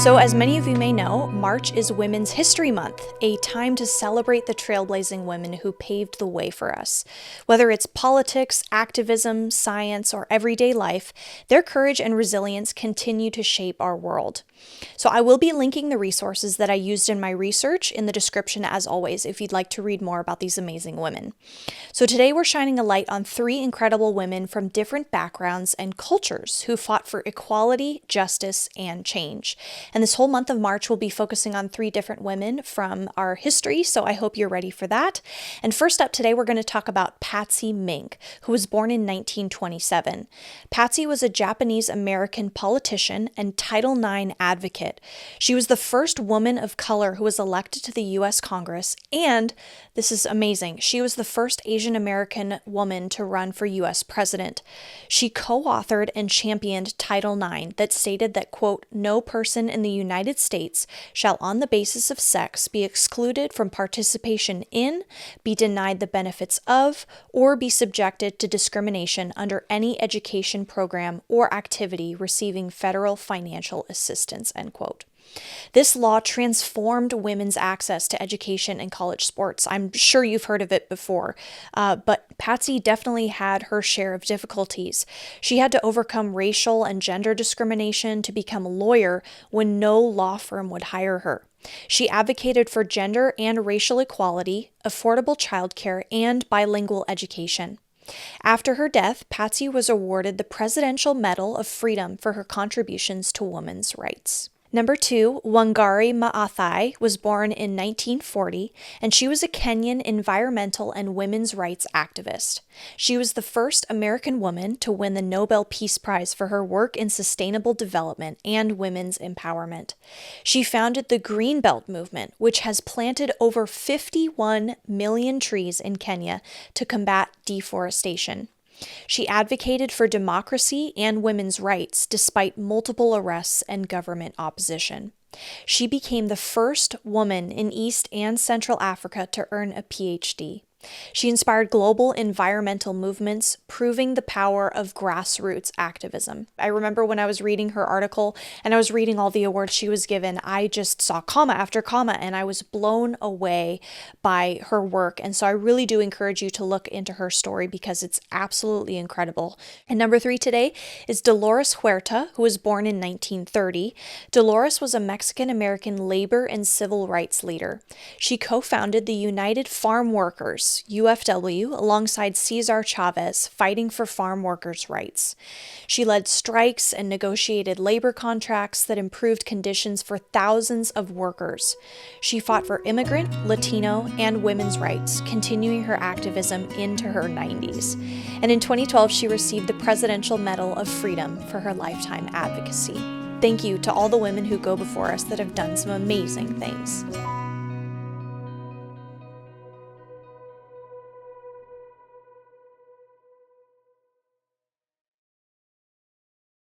So, as many of you may know, March is Women's History Month, a time to celebrate the trailblazing women who paved the way for us. Whether it's politics, activism, science, or everyday life, their courage and resilience continue to shape our world. So I will be linking the resources that I used in my research in the description as always, if you'd like to read more about these amazing women. So today we're shining a light on 3 incredible women from different backgrounds and cultures who fought for equality, justice, and change. And this whole month of March will be focusing on 3 different women from our history, so I hope you're ready for that. And first up today, we're going to talk about Patsy Mink, who was born in 1927. Patsy was a Japanese-American politician and Title IX advocate. She was the first woman of color who was elected to the U.S. Congress, and, this is amazing, she was the first Asian American woman to run for U.S. president. She co-authored and championed Title IX that stated that, quote, "No person in the United States shall on the basis of sex be excluded from participation in, be denied the benefits of, or be subjected to discrimination under any education program or activity receiving federal financial assistance," end quote. This law transformed women's access to education and college sports. I'm sure you've heard of it before, but Patsy definitely had her share of difficulties. She had to overcome racial and gender discrimination to become a lawyer when no law firm would hire her. She advocated for gender and racial equality, affordable childcare, and bilingual education. After her death, Patsy was awarded the Presidential Medal of Freedom for her contributions to women's rights. Number 2, Wangari Maathai was born in 1940, and she was a Kenyan environmental and women's rights activist. She was the first American woman to win the Nobel Peace Prize for her work in sustainable development and women's empowerment. She founded the Green Belt movement, which has planted over 51 million trees in Kenya to combat deforestation. She advocated for democracy and women's rights despite multiple arrests and government opposition. She became the first woman in East and Central Africa to earn a PhD. She inspired global environmental movements, proving the power of grassroots activism. I remember when I was reading her article and I was reading all the awards she was given, I just saw comma after comma and I was blown away by her work. And so I really do encourage you to look into her story because it's absolutely incredible. And number 3 today is Dolores Huerta, who was born in 1930. Dolores was a Mexican-American labor and civil rights leader. She co-founded the United Farm Workers, UFW, alongside Cesar Chavez, fighting for farm workers' rights. She led strikes and negotiated labor contracts that improved conditions for thousands of workers. She fought for immigrant, Latino, and women's rights, continuing her activism into her 90s. And in 2012, she received the Presidential Medal of Freedom for her lifetime advocacy. Thank you to all the women who go before us that have done some amazing things.